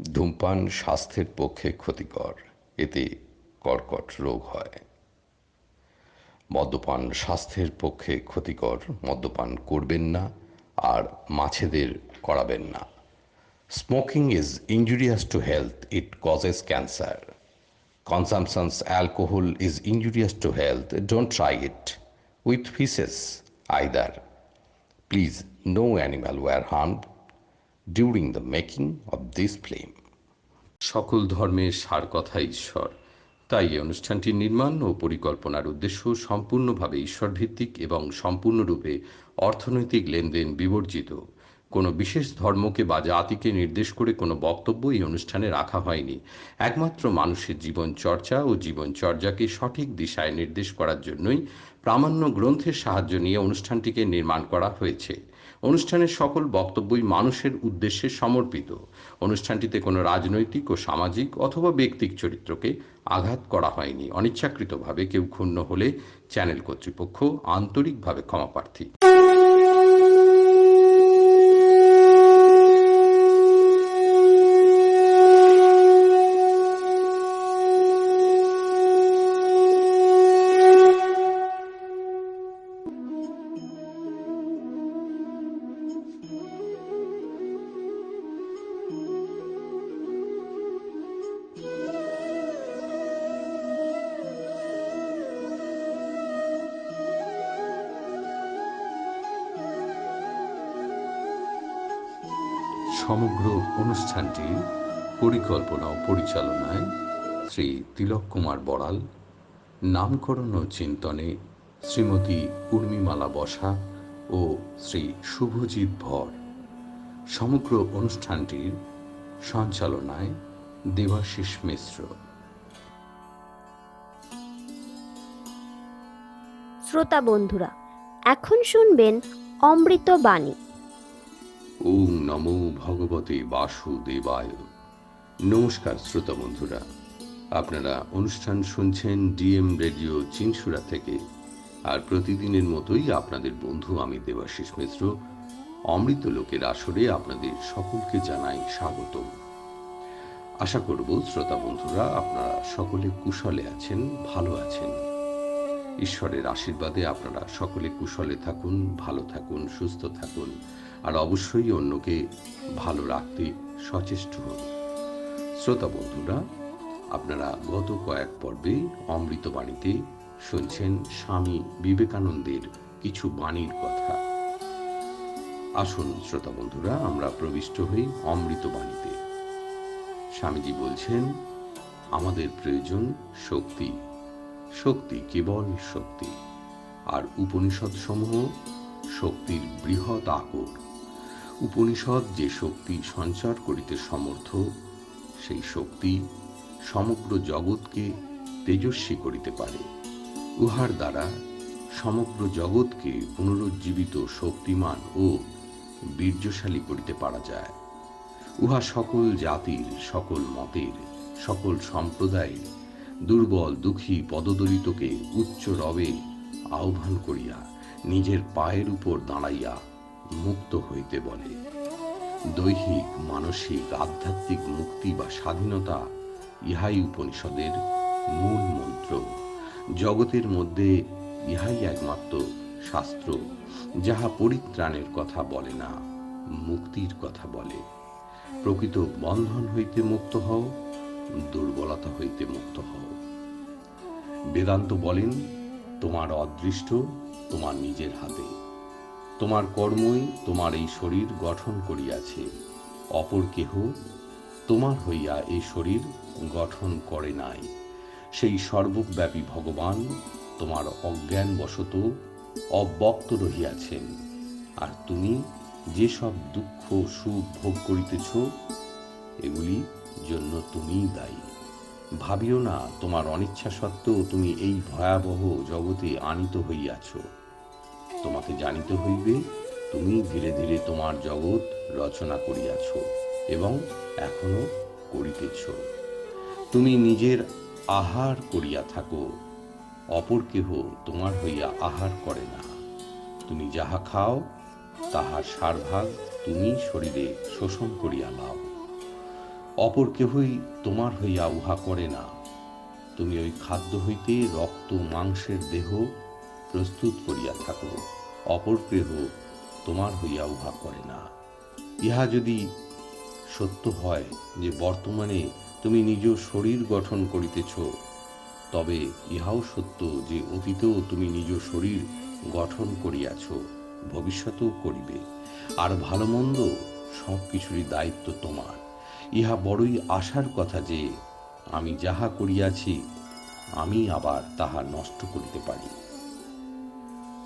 ধূমপান স্বাস্থ্যের পক্ষে ক্ষতিকর, এতে কর্কট রোগ হয়। মদ্যপান স্বাস্থ্যের পক্ষে ক্ষতিকর, মদ্যপান করবেন না আর মাছেদের করাবেন না। Smoking is injurious to health, it causes cancer. Consumption's alcohol is injurious to health, don't try it with fishes either. Please, no animal were harmed during the making of this film. সকল ধর্মের সার কথা ঈশ্বর, তাই এই অনুষ্ঠানটির নির্মাণ ও পরিকল্পনার উদ্দেশ্য সম্পূর্ণভাবে ঈশ্বরভিত্তিক এবং সম্পূর্ণরূপে অর্থনৈতিক লেনদেন বিবর্জিত। কোনো বিশেষ ধর্মকে বা জাতিকে নির্দেশ করে কোনো বক্তব্য এই অনুষ্ঠানে রাখা হয়নি। একমাত্র মানুষের জীবন চর্চা ও জীবনচর্যাকে সঠিক দিশায় নির্দেশ করার জন্যই প্রামাণ্য গ্রন্থের সাহায্য নিয়ে অনুষ্ঠানটিকে নির্মাণ করা হয়েছে। অনুষ্ঠানের সকল বক্তব্যই মানুষের উদ্দেশ্যে সমর্পিত। অনুষ্ঠানটিতে কোনো রাজনৈতিক ও সামাজিক অথবা ব্যক্তিক চরিত্রকে আঘাত করা হয়নি। অনিচ্ছাকৃতভাবে কেউ ক্ষুণ্ণ হলে চ্যানেল কর্তৃপক্ষ আন্তরিকভাবে ক্ষমাপ্রার্থী। সমগ্র অনুষ্ঠানটির পরিকল্পনা ও পরিচালনায় শ্রী তিলক কুমার বড়াল, নামকরণ ও চিন্তনে শ্রীমতী উর্মিমালা বসা ও শ্রী শুভজিৎ ভর। সমগ্র অনুষ্ঠানটির সঞ্চালনায় দেবাশিস মিশ্র। শ্রোতা বন্ধুরা, এখন শুনবেন অমৃত বাণী। ওম নমো ভগবতে বাসুদেবায়। নমস্কার শ্রোতা বন্ধুরা, আপনারা অনুষ্ঠান শুনছেন ডিএম রেডিও চিনসুরা থেকে। আর প্রতিদিনের মতোই আপনাদের বন্ধু আমি দেবাশিস মিশ্র অমৃত লোকের আসরে আপনাদের সকলকে জানাই স্বাগতম। আশা করব শ্রোতা বন্ধুরা আপনারা সকলে কুশলে আছেন, ভালো আছেন। ঈশ্বরের আশীর্বাদে আপনারা সকলে কুশলে থাকুন, ভালো থাকুন, সুস্থ থাকুন, আর অবশ্যই অন্যকে ভালো রাখতে সচেষ্ট হন। শ্রোতা বন্ধুরা, আপনারা গত কয়েক পর্বে অমৃতবাণীতে শুনছেন স্বামী বিবেকানন্দের কিছু বাণীর কথা। আসুন শ্রোতা বন্ধুরা, আমরা প্রবিষ্ট হই অমৃতবাণীতে। স্বামীজি বলছেন, আমাদের প্রয়োজন শক্তি, শক্তি, কেবল শক্তি। আর উপনিষদ সমূহ শক্তির বৃহৎ আকর। উপনিষদ যে শক্তি সঞ্চার করিতে সমর্থ, সেই শক্তি সমগ্র জগৎকে তেজস্বী করিতে পারে। উহার দ্বারা সমগ্র জগৎকে পুনরুজ্জীবিত, শক্তিমান ও বীর্যশালী করিতে পারা যায়। উহা সকল জাতির, সকল মতের, সকল সম্প্রদায়ের দুর্বল, দুঃখী, পদদলিতকে উচ্চ রবে আহ্বান করিয়া নিজের পায়ের উপর দাঁড়াইয়া মুক্ত হইতে বলে। দৈহিক, মানসিক, আধ্যাত্মিক মুক্তি বা স্বাধীনতা, ইহাই উপনিষদের মূল মন্ত্র। জগতের মধ্যে ইহাই একমাত্র শাস্ত্র যাহা পরিত্রাণের কথা বলে না, মুক্তির কথা বলে। প্রকৃত বন্ধন হইতে মুক্ত হও, দুর্বলতা হইতে মুক্ত হও। বেদান্ত বলেন, তোমার অদৃষ্ট তোমার নিজের হাতে। তোমার কর্মই তোমার এই শরীর গঠন করিয়াছে, অপর কেহ তোমার হইয়া এই শরীর গঠন করে নাই। সেই সর্বব্যাপী ভগবান তোমার অজ্ঞানবশত অব্যক্ত রহিয়াছেন। আর তুমি যেসব দুঃখ সুখ ভোগ করিতেছ, এগুলি জন্য তুমিই দায়ী। ভাবিও না তোমার অনিচ্ছা সত্ত্বেও তুমি এই ভয়াবহ জগতে আনিত হইয়াছ। তোমাকে জানিতে হইবে, তুমি ধীরে ধীরে তোমার জগৎ রচনা করিয়াছ এবং এখনো করিতেছ। তুমি নিজের আহার করিয়া থাকো, অপর কেহ তোমার হইয়া আহার করে না। তুমি যাহা খাও তাহার সারভাগ তুমি শরীরে শোষণ করিয়া লাও। অপর কেহই তোমার হইয়া উহা করে না। তুমি ওই খাদ্য হইতে রক্ত মাংসের দেহ প্রস্তুত করিয়া থাকো, অপর কেহ তোমার হইয়া উহা করে না। ইহা যদি সত্য হয় যে বর্তমানে তুমি নিজ শরীর গঠন করিতেছ, তবে ইহাও সত্য যে অতীতেও তুমি নিজ শরীর গঠন করিয়াছ, ভবিষ্যতেও করিবে। আর ভালো মন্দ সব কিছুরই দায়িত্ব তোমার। ইহা বড়ই আশার কথা যে আমি যাহা করিয়াছি আমি আবার তাহা নষ্ট করিতে পারি।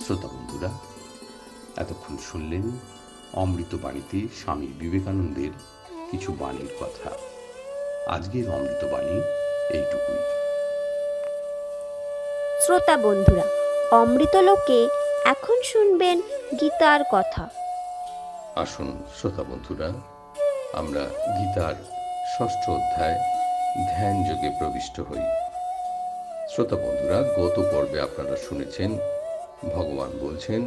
শ্রোতা বন্ধুরা, এতক্ষণ শুনলেন অমৃতবাণীতে স্বামী বিবেকানন্দের কিছু বাণীর কথা। আজকের অমৃতবাণী এইটুকুই। শ্রোতা বন্ধুরা, অমৃতলোকে এখন শুনবেন গীতার কথা। আসুন শ্রোতা বন্ধুরা, আমরা গীতার 6ষ্ঠ অধ্যায় ধ্যান যোগে প্রবিষ্ট হই। শ্রোতা বন্ধুরা, গত পর্বে আপনারা শুনেছেন ভগবান বলছেন,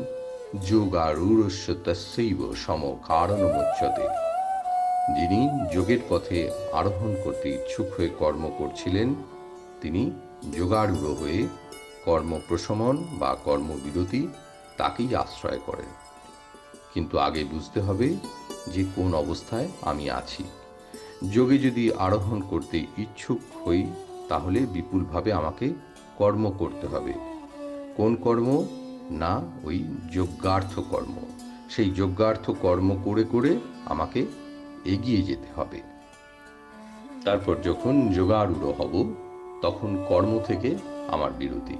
যোগারূঢ়স্য তস্যৈব সম কারণমুচ্যতে। যিনি যোগের পথে আরোহণ করতে ইচ্ছুক হয়ে কর্ম করছিলেন, তিনি যোগারূঢ় হয়ে কর্ম প্রশমন বা কর্মবিরতি তাকেই আশ্রয় করেন। কিন্তু আগে বুঝতে হবে যে কোন অবস্থায় আমি আছি। যোগে যদি আরোহণ করতে ইচ্ছুক হই, তাহলে বিপুলভাবে আমাকে কর্ম করতে হবে। কোন কর্ম? না, ওই যজ্ঞার্থ কর্ম। সেই যজ্ঞার্থ কর্ম করে করে আমাকে এগিয়ে যেতে হবে। তারপর যখন যোগারূঢ় হব, তখন কর্ম থেকে আমার বিরতি।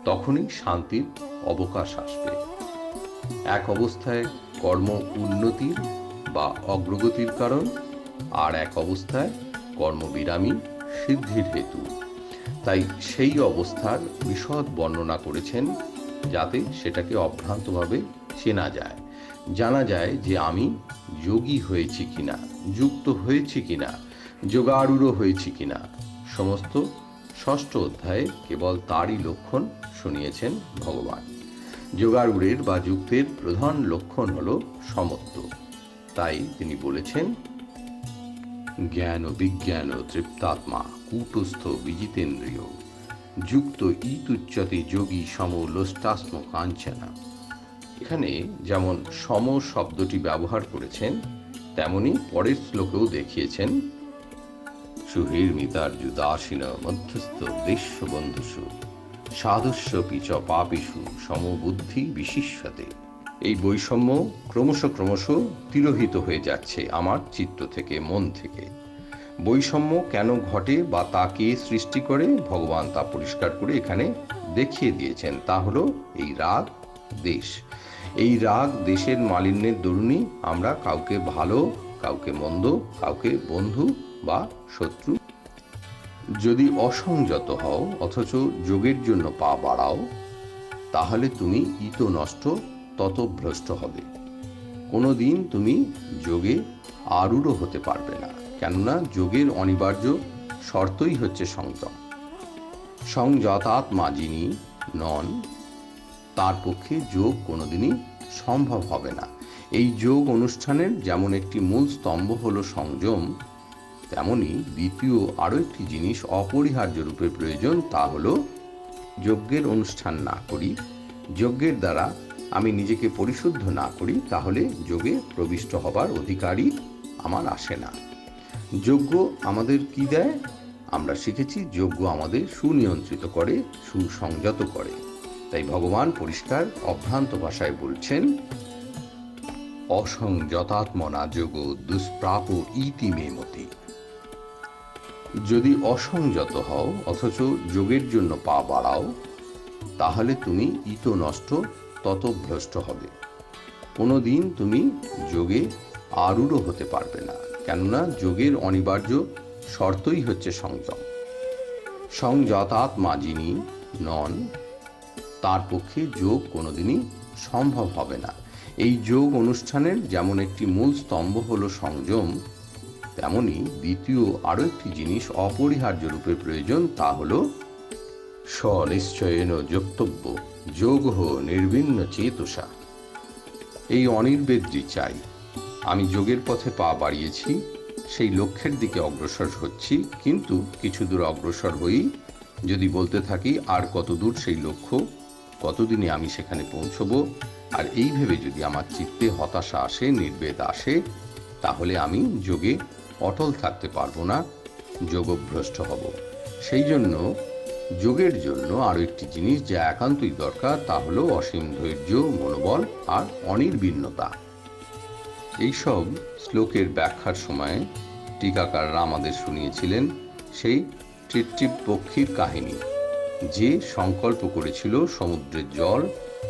তখনই শান্তির অবকাশ আসবে। এক অবস্থায় কর্ম উন্নতির বা অগ্রগতির কারণ, আর এক অবস্থায় কর্মবিরামী সিদ্ধির হেতু। তাই সেই অবস্থার বিশদ বর্ণনা করেছেন, যাতে সেটাকে অভ্রান্তভাবে চেনা যায়, জানা যায় যে আমি যোগী হয়েছি কিনা, যুক্ত হয়েছি কিনা, যোগারূঢ় হয়েছি কিনা। সমস্ত 6ষ্ঠ অধ্যায়ে কেবল তারই লক্ষণ শুনিয়েছেন ভগবান। যোগারূঢ়ের বা যুক্তের প্রধান লক্ষণ হল সমত্ব। তাই তিনি বলেছেন, জ্ঞান ও বিজ্ঞান তৃপ্তাত্মা কূটস্থ বিজিতেন্দ্রিয় যুক্ত ইতুচ্যতে যোগী সম লোষ্টাস্ম কাঞ্চনা। এখানে যেমন সম শব্দটি ব্যবহার করেছেন, তেমনি পরের শ্লোকেও দেখিয়েছেন, সুহৃর্মিতার্যুদাসীন মধ্যস্থ দেশবন্ধুষু সাধুস্য পিচ পাপিষু সমবুদ্ধি বিশিষ্যতে। এই বৈষম্য ক্রমশ তিরোহিত হয়ে যাচ্ছে আমার চিত্ত থেকে, মন থেকে। বৈষম্য কেন ঘটে বা তা কে সৃষ্টি করে, ভগবান তা পরিষ্কার করে এখানে দেখিয়ে দিয়েছেন। তা হলো এই রাগ দেশ। এই রাগ দেশের মালিন্যের দরুনই আমরা কাউকে ভালো, কাউকে মন্দ, কাউকে বন্ধু বা শত্রু। যদি অসংযত হও অথচ যোগের জন্য পা বাড়াও, তাহলে তুমি ইত নষ্ট তত ভ্রষ্ট হবে। কোনোদিন তুমি যোগে আরূঢ় হতে পারবে না, কেননা যোগের অনিবার্য শর্তই হচ্ছে সংযম। সংযতাত্মা যিনি নন, তার পক্ষে যোগ কোনোদিনই সম্ভব হবে না। এই যোগ অনুষ্ঠানের যেমন একটি মূল স্তম্ভ হলো সংযম, তেমনি দ্বিতীয় আরও একটি জিনিস অপরিহার্য রূপে প্রয়োজন, তা হলো যজ্ঞের অনুষ্ঠান না করি, যজ্ঞের দ্বারা আমি নিজেকে পরিশুদ্ধ না করি, তাহলে যোগে প্রবিষ্ট হবার অধিকারই আমার আসে না। যজ্ঞ আমাদের কি দেয়? আমরা শিখেছি যজ্ঞ আমাদের সুনিয়ন্ত্রিত করে, সুসংযত করে। তাই ভগবান পরিষ্কার অভ্রান্ত ভাষায় বলছেন, অসংযতাত্মনা যোগ দুষ্প্রাপ ইতি মে মতি। যদি অসংযত হও অথচ যোগের জন্য পা বাড়াও, তাহলে তুমি ইত নষ্ট তত ভ্রষ্ট হবে। কোনোদিন তুমি যোগে আরূঢ় হতে পারবে না, কেননা যোগের অনিবার্য শর্তই হচ্ছে সংযম। সংযতাত্মা যিনি নন, তার পক্ষে যোগ কোনোদিনই সম্ভব হবে না। এই যোগ অনুষ্ঠানের যেমন একটি মূল স্তম্ভ হলো সংযম, তেমনি দ্বিতীয় আরও একটি জিনিস অপরিহার্য রূপে প্রয়োজন, তা হলো স্বনিশ্চয়েন যোক্তব্য যোগ নির্বিণ্ন চেতসা। এই অনির্বেদ্যি চাই। আমি যোগের পথে পা বাড়িয়েছি, সেই লক্ষ্যের দিকে অগ্রসর হচ্ছি, কিন্তু কিছু দূর অগ্রসর হই যদি বলতে থাকি আর কত দূর সেই লক্ষ্য, কতদিনে আমি সেখানে পৌঁছবো, আর এই ভেবে যদি আমার চিত্তে হতাশা আসে, নির্বেদ আসে, তাহলে আমি যোগে অটল থাকতে পারবো না, যোগভ্রষ্ট হব। সেই জন্য যোগের জন্য আরও একটি জিনিস যা একান্তই দরকার, তা হলো অসীম ধৈর্য, মনোবল আর অনির্বিণ্ণতা। এইসব শ্লোকের ব্যাখ্যার সময় টিকাকাররা আমাদের শুনিয়েছিলেন সেই টিট্টিপ পক্ষীর কাহিনী, যে সংকল্প করেছিল সমুদ্রের জল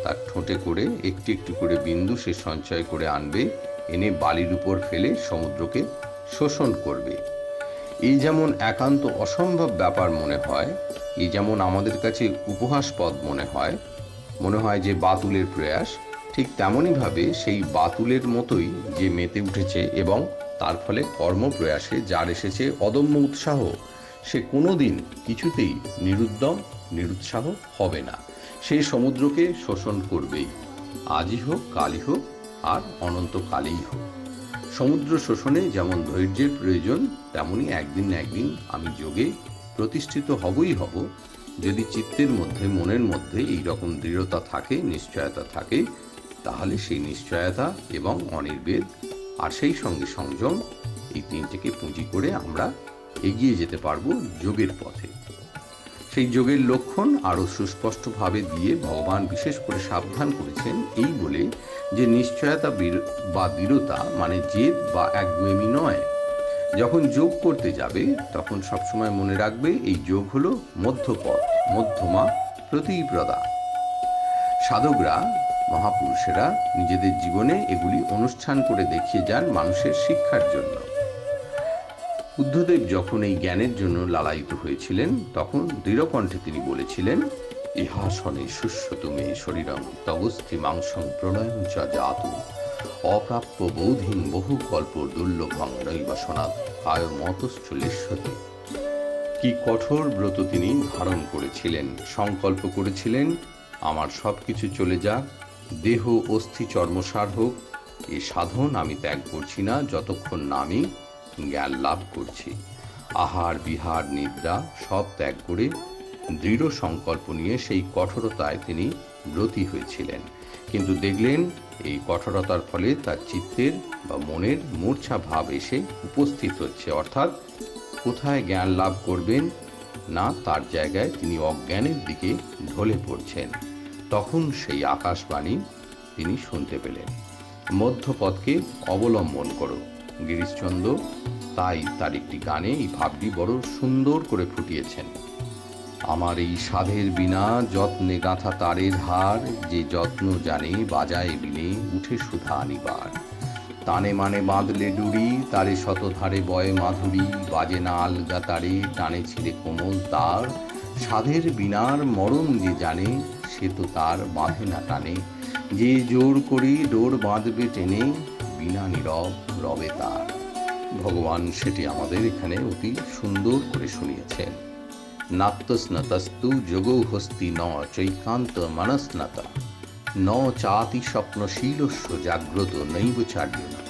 তার ঠোঁটে করে একটি একটি করে বিন্দু সে সঞ্চয় করে আনবে, এনে বালির উপর ফেলে সমুদ্রকে শোষণ করবে। এই যেমন একান্ত অসম্ভব ব্যাপার মনে হয়, এই যেমন আমাদের কাছে উপহাসপদ মনে হয় যে বাতুলের প্রয়াস, ঠিক তেমনইভাবে সেই বাতুলের মতোই যে মেতে উঠেছে এবং তার ফলে কর্মপ্রয়াসে যার এসেছে অদম্য উৎসাহ, সে কোনোদিন কিছুতেই নিরুৎসাহ হবে না, সেই সমুদ্রকে শোষণ করবেই, আজই হোক, কালই হোক, আর অনন্তকালেই হোক। সমুদ্র শোষণে যেমন ধৈর্যের প্রয়োজন, তেমনি একদিন না একদিন আমি যোগে প্রতিষ্ঠিত হবই হব, যদি চিত্তের মধ্যে, মনের মধ্যে এই রকম দৃঢ়তা থাকে, নিশ্চয়তা থাকে, তাহলে সেই নিশ্চয়তা এবং অনির্বেদ আর সেই সঙ্গে সংযম, এই তিনটিকে পুঁজি করে আমরা এগিয়ে যেতে পারবো যোগের পথে। সেই যোগের লক্ষণ আরও সুস্পষ্টভাবে দিয়ে ভগবান বিশেষ করে সাবধান করেছেন এই বলে যে নিশ্চয়তা বা দৃঢ়তা মানে জেদ বা একগুঁয়েমি নয়। যখন যোগ করতে যাবে তখন সবসময় মনে রাখবে এই যোগ হলো মধ্যপথ, মধ্যমা, প্রতিপ্রদা। সাধকরা, মহাপুরুষেরা নিজেদের জীবনে এগুলি অনুষ্ঠান করে দেখিয়ে যান মানুষের শিক্ষার জন্য। বুদ্ধদেব যখন এই জ্ঞানের জন্য লালায়িত হয়েছিলেন, তখন দৃঢ়কণ্ঠে তিনি বলেছিলেন, ইহাসনে শুষ্যতু মে শরীরং তবস্থি মাংসং প্রণয়ং চ জাতু অপ্রাপ্য বৌধিং বহু কল্প দুর্লভং নৈব সনাৎ কায় মতশ্চলিষ্যতি। কি কঠোর ব্রত তিনি ধারণ করেছিলেন, সংকল্প করেছিলেন, আমার সব কিছু চলে যাক, দেহ অস্থি চর্মসার হোক, এ সাধন আমি ত্যাগ করছি না যতক্ষণ না আমি জ্ঞান লাভ করছি। আহার বিহার নিদ্রা সব ত্যাগ করে দৃঢ় সংকল্প নিয়ে সেই কঠোরতায় তিনি ব্রতী হয়েছিলেন। কিন্তু দেখলেন এই কঠোরতার ফলে তার চিত্তের বা মনের মূর্ছা ভাব এসে উপস্থিত হচ্ছে, অর্থাৎ কোথায় জ্ঞান লাভ করবেন না তার জায়গায় তিনি অজ্ঞানের দিকে ঢলে পড়ছেন। তখন সেই আকাশবাণী তিনি শুনতে পেলেন, মধ্যপথকে অবলম্বন করো। গিরিশচন্দ্র তাই তার একটি গানে এই ভাবটি বড় সুন্দর করে ফুটিয়েছেন। আমার এই সাধের বিনা যত্নে গাঁথা তারের হার, যে যত্ন জানে বাজায় বিনে উঠে সুধা আনিবার। তানে মানে বাঁধলে ডুরি, তারে শতধারে বয় মাধুরী, বাজে না আলগা তারে, টানে ছিঁড়ে কোমল তার। সাধের বিনার মরণ যে জানে, সে তো তার বাঁধে না টানে, যে জোর করি ডোর বাঁধবে টেনে, বিনা নীরব রবে তার। ভগবান সেটি আমাদের এখানে অতি সুন্দর করে শুনিয়েছেন। নাত্যস্নতস্তু যোগৌ হস্তি ন চৈকান্ত মনস্নতা, ন চাতি স্বপ্নশীলস্য জাগ্রত নৈব চার্যনা।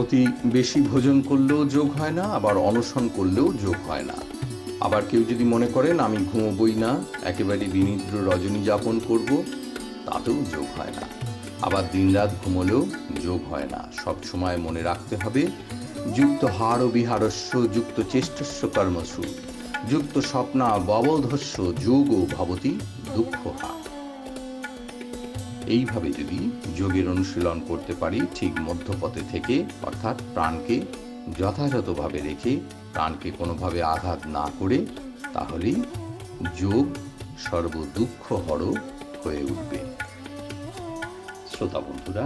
অতি বেশি ভোজন করলেও যোগ হয় না, আবার অনশন করলেও যোগ হয় না। আবার কেউ যদি মনে করেন আমি ঘুমোবই না, একেবারে বিনিদ্র রজনী যাপন করব, তাতেও যোগ হয় না। আবার দিনরাত ঘুমোলেও যোগ হয় না। সব সময় মনে রাখতে হবে, যুক্ত হার ও বিহারস্য, যুক্ত চেষ্টস্য কর্মসু, যুক্ত স্বপ্না ববধস্য যোগ ভবতি দুঃখ হার। এইভাবে যদি যোগের অনুশীলন করতে পারি ঠিক মধ্যপথে থেকে, অর্থাৎ প্রাণকে যথাযথভাবে রেখে, প্রাণকে কোনোভাবে আঘাত না করে, তাহলেই যোগ সর্বদুঃখ হর হয়ে উঠবে। শ্রোতা বন্ধুরা,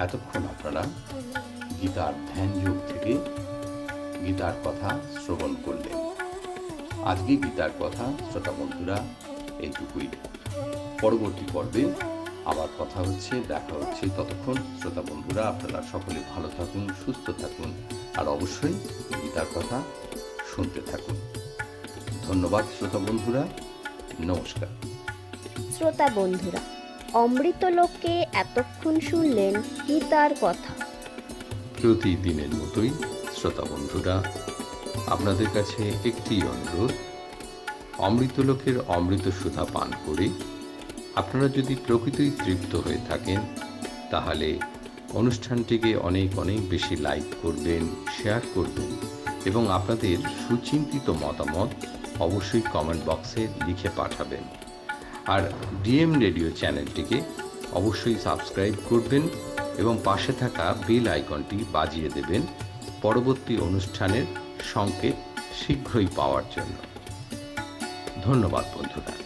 এতক্ষণ আপনারা গীতার ধ্যান যোগ থেকে গীতার কথা শ্রবণ করলেন। আজকে গীতার কথা শ্রোতা বন্ধুরা এইটুকুই। পরবর্তী পর্বে আবার কথা হচ্ছে, দেখা হচ্ছে। ততক্ষণ শ্রোতা বন্ধুরা আপনারা সকলে ভালো থাকুন, সুস্থ থাকুন, আর অবশ্যই গীতার কথা শুনতে থাকুন। ধন্যবাদ শ্রোতা বন্ধুরা, নমস্কার। শ্রোতা বন্ধুরা, অমৃতলোকে এতক্ষণ শুনলেন গীতার কথা। প্রতিদিনের মতোই শ্রোতা বন্ধুরা, আপনাদের কাছে একটি অনুরোধ। অমৃতলোকের অমৃত সুধা পান করে আপনারা যদি প্রকৃতই তৃপ্ত হয়ে থাকেন, তাহলে অনুষ্ঠানটিকে অনেক অনেক বেশি লাইক করবেন, শেয়ার করবেন এবং আপনাদের সুচিন্তিত মতামত অবশ্যই কমেন্ট বক্সে লিখে পাঠাবেন। আর ডিএম রেডিও চ্যানেলটিকে অবশ্যই সাবস্ক্রাইব করবেন এবং পাশে থাকা বেল আইকনটি বাজিয়ে দেবেন পরবর্তী অনুষ্ঠানের সংকেত শীঘ্রই পাওয়ার জন্য। ধন্যবাদ বন্ধুরা।